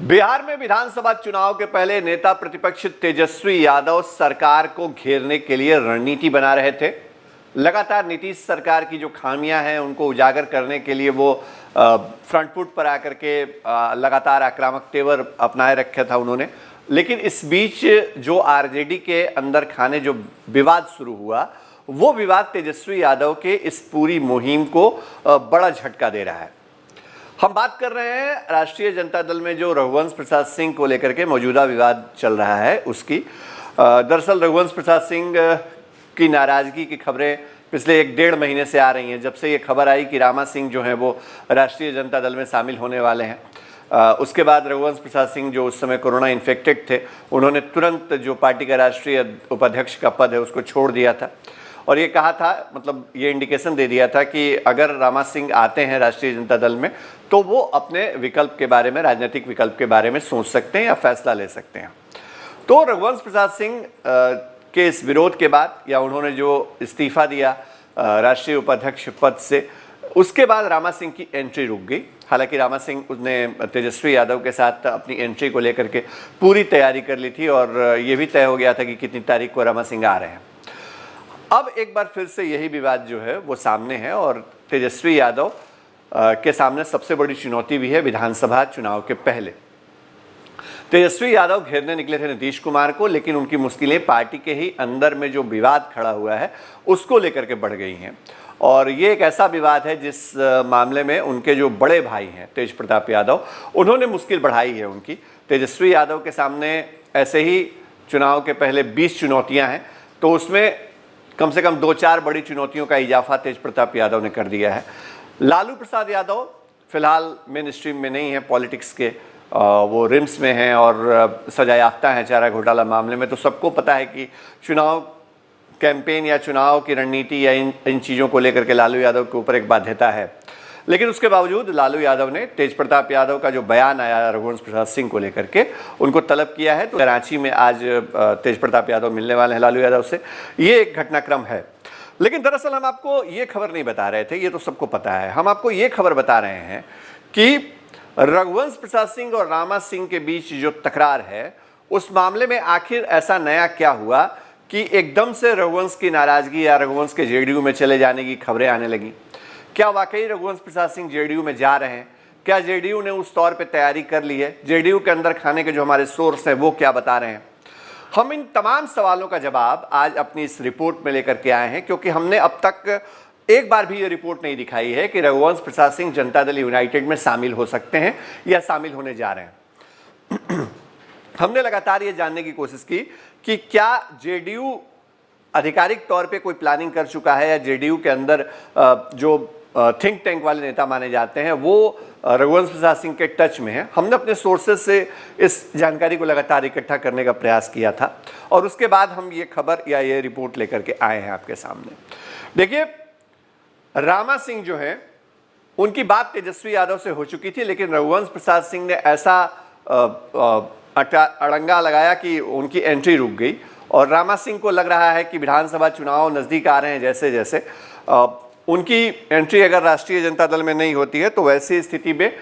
बिहार में विधानसभा चुनाव के पहले नेता प्रतिपक्ष तेजस्वी यादव सरकार को घेरने के लिए रणनीति बना रहे थे। लगातार नीतीश सरकार की जो खामियां हैं उनको उजागर करने के लिए वो फ्रंट फुट पर आकर के लगातार आक्रामक तेवर अपनाए रखा था उन्होंने। लेकिन इस बीच जो आरजेडी के अंदर खाने जो विवाद शुरू हुआ, वो विवाद तेजस्वी यादव के इस पूरी मुहिम को बड़ा झटका दे रहा है। हम बात कर रहे हैं राष्ट्रीय जनता दल में जो रघुवंश प्रसाद सिंह को लेकर के मौजूदा विवाद चल रहा है उसकी। दरअसल रघुवंश प्रसाद सिंह की नाराजगी की खबरें पिछले 1-1.5 महीने से आ रही हैं। जब से ये खबर आई कि रामा सिंह जो हैं वो राष्ट्रीय जनता दल में शामिल होने वाले हैं, उसके बाद रघुवंश प्रसाद सिंह जो उस समय कोरोना इन्फेक्टेड थे, उन्होंने तुरंत जो पार्टी का राष्ट्रीय उपाध्यक्ष का पद है उसको छोड़ दिया था और ये कहा था, मतलब ये इंडिकेशन दे दिया था कि अगर रामा सिंह आते हैं राष्ट्रीय जनता दल में तो वो अपने विकल्प के बारे में, राजनीतिक विकल्प के बारे में सोच सकते हैं या फैसला ले सकते हैं। तो रघुवंश प्रसाद सिंह के इस विरोध के बाद, या उन्होंने जो इस्तीफा दिया राष्ट्रीय उपाध्यक्ष पद से, उसके बाद रामा सिंह की एंट्री रुक गई। हालांकि रामा सिंह उसने तेजस्वी यादव के साथ अपनी एंट्री को लेकर के पूरी तैयारी कर ली थी और ये भी तय हो गया था कि कितनी तारीख को रामा सिंह आ रहे हैं। अब एक बार फिर से यही विवाद जो है वो सामने है और तेजस्वी यादव के सामने सबसे बड़ी चुनौती भी है विधानसभा चुनाव के पहले। तेजस्वी यादव घेरने निकले थे नीतीश कुमार को, लेकिन उनकी मुश्किलें पार्टी के ही अंदर में जो विवाद खड़ा हुआ है उसको लेकर के बढ़ गई हैं। और ये एक ऐसा विवाद है जिस मामले में उनके जो बड़े भाई हैं तेज प्रताप यादव, उन्होंने मुश्किल बढ़ाई है उनकी। तेजस्वी यादव के सामने ऐसे ही चुनाव के पहले 20 चुनौतियाँ हैं, तो उसमें कम से कम 2-4 बड़ी चुनौतियों का इजाफा तेज प्रताप यादव ने कर दिया है। लालू प्रसाद यादव फिलहाल मेन स्ट्रीम में नहीं है पॉलिटिक्स के, वो रिम्स में हैं और सजा याफ्ता हैं चारा घोटाला मामले में। तो सबको पता है कि चुनाव कैंपेन या चुनाव की रणनीति या इन चीज़ों को लेकर के लालू यादव के ऊपर एक बाध्यता है। लेकिन उसके बावजूद लालू यादव ने तेज प्रताप यादव का जो बयान आया रघुवंश प्रसाद सिंह को लेकर के, उनको तलब किया है। तो कराची में आज तेज प्रताप यादव मिलने वाले हैं लालू यादव से। ये एक घटनाक्रम है। लेकिन दरअसल हम आपको ये खबर नहीं बता रहे थे, ये तो सबको पता है। हम आपको ये खबर बता रहे हैं कि रघुवंश प्रसाद सिंह और रामा सिंह के बीच जो तकरार है, उस मामले में आखिर ऐसा नया क्या हुआ कि एकदम से रघुवंश की नाराजगी या रघुवंश के जेडीयू में चले जाने की खबरें आने लगी। क्या वाकई रघुवंश प्रसाद सिंह जेडीयू में जा रहे हैं? क्या जेडीयू ने उस तौर पे तैयारी कर ली है? जेडीयू के अंदर खाने के जो हमारे सोर्स हैं वो क्या बता रहे हैं? हम इन तमाम सवालों का जवाब आज अपनी इस रिपोर्ट में लेकर के आए हैं, क्योंकि हमने अब तक एक बार भी ये रिपोर्ट नहीं दिखाई है कि रघुवंश प्रसाद सिंह जनता दल यूनाइटेड में शामिल हो सकते हैं या शामिल होने जा रहे हैं। हमने लगातार ये जानने की कोशिश की कि क्या जेडीयू आधिकारिक तौर पे कोई प्लानिंग कर चुका है, या जेडीयू के अंदर जो थिंक टैंक वाले नेता माने जाते हैं वो रघुवंश प्रसाद सिंह के टच में है। हमने अपने सोर्सेज से इस जानकारी को लगातार इकट्ठा करने का प्रयास किया था और उसके बाद हम ये खबर या ये रिपोर्ट लेकर के आए हैं आपके सामने। देखिए, रामा सिंह जो है उनकी बात तेजस्वी यादव से हो चुकी थी, लेकिन रघुवंश प्रसाद सिंह ने ऐसा अड़ंगा लगाया कि उनकी एंट्री रुक गई और रामा सिंह को लग रहा है कि विधानसभा चुनाव नज़दीक आ रहे हैं जैसे जैसे, उनकी एंट्री अगर राष्ट्रीय जनता दल में नहीं होती है तो वैसी स्थिति में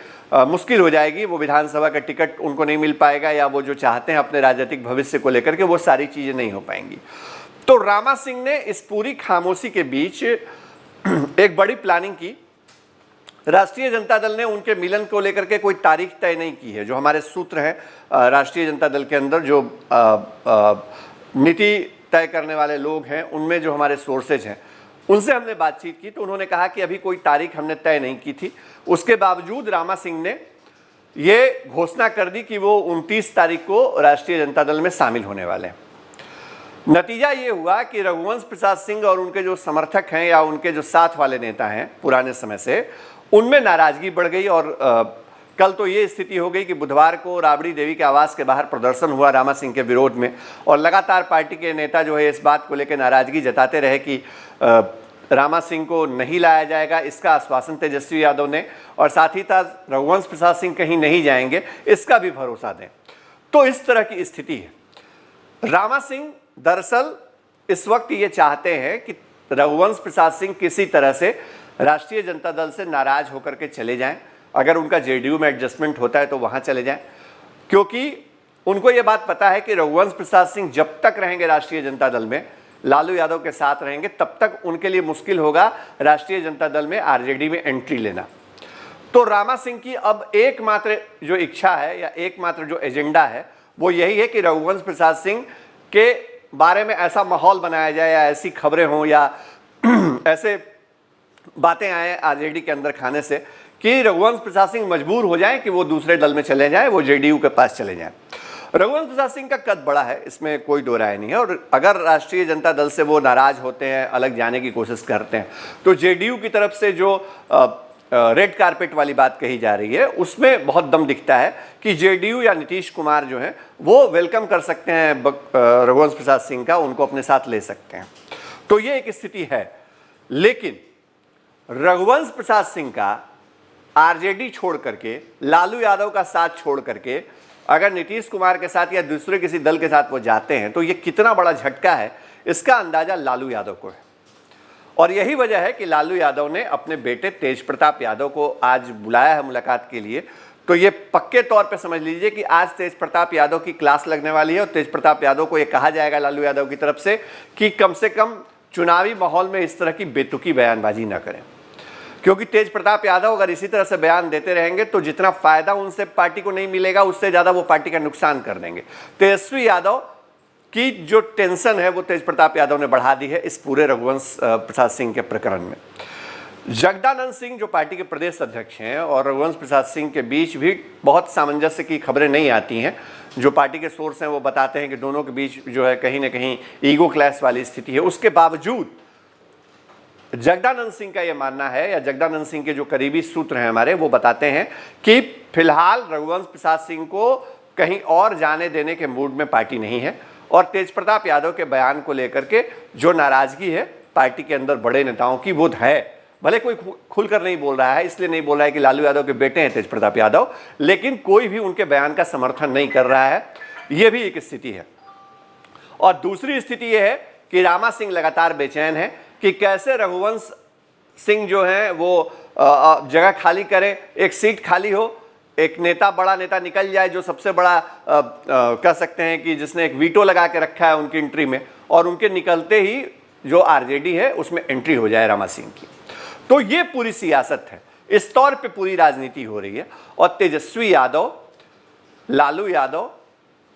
मुश्किल हो जाएगी। वो विधानसभा का टिकट उनको नहीं मिल पाएगा, या वो जो चाहते हैं अपने राजनीतिक भविष्य को लेकर के वो सारी चीज़ें नहीं हो पाएंगी। तो रामा सिंह ने इस पूरी खामोशी के बीच एक बड़ी प्लानिंग की। राष्ट्रीय जनता दल ने उनके मिलन को लेकर के कोई तारीख तय नहीं की है। जो हमारे सूत्र हैं राष्ट्रीय जनता दल के अंदर, जो नीति तय करने वाले लोग हैं, उनमें जो हमारे सोर्सेज हैं उनसे हमने बातचीत की, तो उन्होंने कहा कि अभी कोई तारीख हमने तय नहीं की थी। उसके बावजूद रामा सिंह ने ये घोषणा कर दी कि वो 29 तारीख को राष्ट्रीय जनता दल में शामिल होने वाले हैं। नतीजा ये हुआ कि रघुवंश प्रसाद सिंह और उनके जो समर्थक हैं या उनके जो साथ वाले नेता हैं पुराने समय से, उनमें नाराजगी बढ़ गई और कल तो ये स्थिति हो गई कि बुधवार को राबड़ी देवी के आवास के बाहर प्रदर्शन हुआ रामा सिंह के विरोध में, और लगातार पार्टी के नेता जो है इस बात को लेकर नाराजगी जताते रहे कि रामा सिंह को नहीं लाया जाएगा। इसका आश्वासन तेजस्वी यादव ने, और साथ ही साथ रघुवंश प्रसाद सिंह कहीं नहीं जाएंगे इसका भी भरोसा दें। तो इस तरह की स्थिति है। रामा सिंह दरअसल इस वक्त ये चाहते हैं कि रघुवंश प्रसाद सिंह किसी तरह से राष्ट्रीय जनता दल से नाराज होकर के चले जाएं। अगर उनका जेडीयू में एडजस्टमेंट होता है तो वहाँ चले जाएं। क्योंकि उनको ये बात पता है कि रघुवंश प्रसाद सिंह जब तक रहेंगे राष्ट्रीय जनता दल में, लालू यादव के साथ रहेंगे, तब तक उनके लिए मुश्किल होगा राष्ट्रीय जनता दल में आरजेडी में एंट्री लेना। तो रामा सिंह की अब एकमात्र जो इच्छा है या एकमात्र जो एजेंडा है वो यही है कि रघुवंश प्रसाद सिंह के बारे में ऐसा माहौल बनाया जाए या ऐसी खबरें हों या ऐसे बातें आए आरजेडी के अंदर खाने से कि रघुवंश प्रसाद सिंह मजबूर हो जाएं कि वो दूसरे दल में चले जाएं, वो जेडीयू के पास चले जाएं। रघुवंश प्रसाद सिंह का कद बड़ा है, इसमें कोई दो राय नहीं है, और अगर राष्ट्रीय जनता दल से वो नाराज होते हैं, अलग जाने की कोशिश करते हैं, तो जेडीयू की तरफ से जो रेड कारपेट वाली बात कही जा रही है उसमें बहुत दम दिखता है कि जेडीयू या नीतीश कुमार जो है वो वेलकम कर सकते हैं रघुवंश प्रसाद सिंह का, उनको अपने साथ ले सकते हैं। तो ये एक स्थिति है। लेकिन रघुवंश प्रसाद सिंह का आरजेडी छोड़ करके, लालू यादव का साथ छोड़ करके अगर नीतीश कुमार के साथ या दूसरे किसी दल के साथ वो जाते हैं तो ये कितना बड़ा झटका है, इसका अंदाजा लालू यादव को है। और यही वजह है कि लालू यादव ने अपने बेटे तेज प्रताप यादव को आज बुलाया है मुलाकात के लिए। तो ये पक्के तौर पे समझ लीजिए कि आज तेज प्रताप यादव की क्लास लगने वाली है और तेज प्रताप यादव को ये कहा जाएगा लालू यादव की तरफ से कि कम से कम चुनावी माहौल में इस तरह की बेतुकी बयानबाजी ना करें, क्योंकि तेज प्रताप यादव अगर इसी तरह से बयान देते रहेंगे तो जितना फायदा उनसे पार्टी को नहीं मिलेगा उससे ज़्यादा वो पार्टी का नुकसान कर देंगे। तेजस्वी यादव की जो टेंशन है वो तेज प्रताप यादव ने बढ़ा दी है इस पूरे रघुवंश प्रसाद सिंह के प्रकरण में। जगदानंद सिंह जो पार्टी के प्रदेश अध्यक्ष हैं और रघुवंश प्रसाद सिंह के बीच भी बहुत सामंजस्य की खबरें नहीं आती हैं। जो पार्टी के सोर्स हैं वो बताते हैं कि दोनों के बीच जो है कहीं ना कहीं ईगो क्लैश वाली स्थिति है। उसके बावजूद जगदानंद सिंह का ये मानना है, या जगदानंद सिंह के जो करीबी सूत्र हैं हमारे, वो बताते हैं कि फिलहाल रघुवंश प्रसाद सिंह को कहीं और जाने देने के मूड में पार्टी नहीं है और तेज प्रताप यादव के बयान को लेकर के जो नाराजगी है पार्टी के अंदर बड़े नेताओं की वो है। भले कोई खुलकर नहीं बोल रहा है, इसलिए नहीं बोल रहा है कि लालू यादव के बेटे हैं तेज प्रताप यादव, लेकिन कोई भी उनके बयान का समर्थन नहीं कर रहा है। यह भी एक स्थिति है। और दूसरी स्थिति यह है कि रामा सिंह लगातार बेचैन है कि कैसे रघुवंश सिंह जो है वो जगह खाली करें, एक सीट खाली हो, एक नेता, बड़ा नेता निकल जाए जो सबसे बड़ा कह सकते हैं कि जिसने एक वीटो लगा के रखा है उनकी एंट्री में, और उनके निकलते ही जो आरजेडी है उसमें एंट्री हो जाए रामा सिंह की। तो ये पूरी सियासत है, इस तौर पे पूरी राजनीति हो रही है। और तेजस्वी यादव, लालू यादव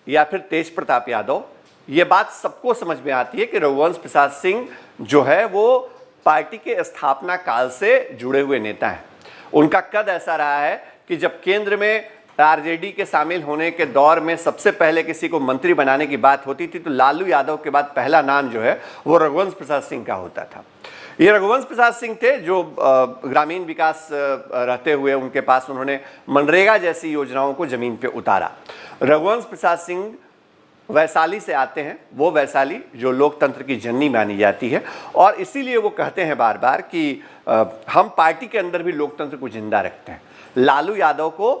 या फिर तेज प्रताप यादव, ये बात सबको समझ में आती है कि रघुवंश प्रसाद सिंह जो है वो पार्टी के स्थापना काल से जुड़े हुए नेता हैं। उनका कद ऐसा रहा है कि जब केंद्र में आरजेडी के शामिल होने के दौर में सबसे पहले किसी को मंत्री बनाने की बात होती थी तो लालू यादव के बाद पहला नाम जो है वो रघुवंश प्रसाद सिंह का होता था। ये रघुवंश प्रसाद सिंह थे जो ग्रामीण विकास रहते हुए उनके पास उन्होंने मनरेगा जैसी योजनाओं को जमीन पे उतारा। रघुवंश प्रसाद सिंह वैशाली से आते हैं, वो वैशाली जो लोकतंत्र की जननी मानी जाती है, और इसीलिए वो कहते हैं बार बार कि हम पार्टी के अंदर भी लोकतंत्र को जिंदा रखते हैं। लालू यादव को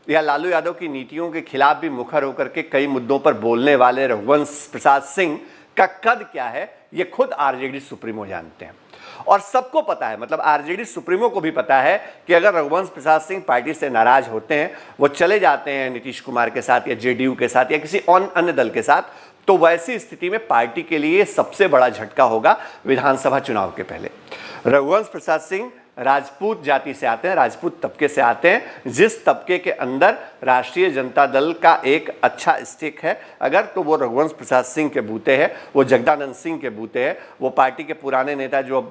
या लालू यादव की नीतियों के खिलाफ भी मुखर होकर के कई मुद्दों पर बोलने वाले रघुवंश प्रसाद सिंह का कद क्या है ये खुद आरजेडी सुप्रीमो जानते हैं। और सबको पता है, मतलब आरजेडी सुप्रीमो को भी पता है कि अगर रघुवंश प्रसाद सिंह पार्टी से नाराज होते हैं, वो चले जाते हैं नीतीश कुमार के साथ या जेडीयू के साथ या किसी अन्य दल के साथ, तो वैसी स्थिति में पार्टी के लिए सबसे बड़ा झटका होगा विधानसभा चुनाव के पहले। रघुवंश प्रसाद सिंह राजपूत जाति से आते हैं, राजपूत तबके से आते हैं, जिस तबके के अंदर राष्ट्रीय जनता दल का एक अच्छा स्टिक है अगर, तो वो रघुवंश प्रसाद सिंह के बूते हैं, वो जगदानंद सिंह के बूते हैं, वो पार्टी के पुराने नेता जो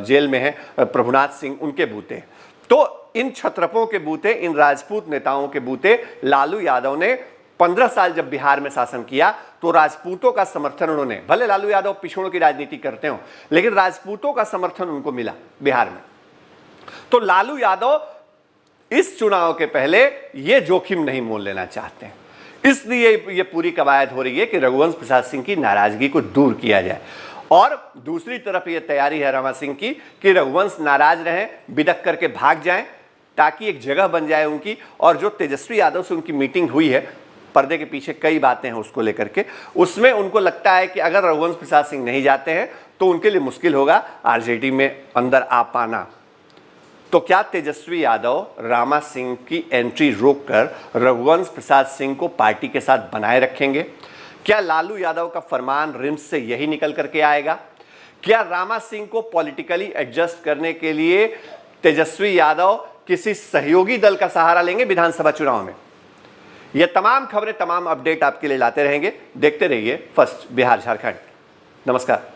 जेल में हैं प्रभुनाथ सिंह, उनके बूते हैं। तो इन क्षत्रपों के बूते, इन राजपूत नेताओं के बूते लालू यादव ने 15 साल जब बिहार में शासन किया तो राजपूतों का समर्थन उन्होंने, भले लालू यादव पिछड़ों की राजनीति करते हो, लेकिन राजपूतों का समर्थन उनको मिला बिहार में। तो लालू यादव इस चुनाव के पहले ये जोखिम नहीं मोल लेना चाहते हैं, इसलिए ये पूरी कवायद हो रही है कि रघुवंश प्रसाद सिंह की नाराजगी को दूर किया जाए। और दूसरी तरफ ये तैयारी है रामा सिंह की कि रघुवंश नाराज रहें, बिदक करके भाग जाएं, ताकि एक जगह बन जाए उनकी। और जो तेजस्वी यादव से उनकी मीटिंग हुई है, पर्दे के पीछे कई बातें हैं उसको लेकर के, उसमें उनको लगता है कि अगर रघुवंश प्रसाद सिंह नहीं जाते हैं तो उनके लिए मुश्किल होगा आरजेडी में अंदर आ पाना। तो क्या तेजस्वी यादव रामा सिंह की एंट्री रोककर रघुवंश प्रसाद सिंह को पार्टी के साथ बनाए रखेंगे? क्या लालू यादव का फरमान रिम्स से यही निकल करके आएगा? क्या रामा सिंह को पॉलिटिकली एडजस्ट करने के लिए तेजस्वी यादव किसी सहयोगी दल का सहारा लेंगे विधानसभा चुनाव में? ये तमाम खबरें, तमाम अपडेट आपके लिए लाते रहेंगे। देखते रहिए फर्स्ट बिहार झारखंड। नमस्कार।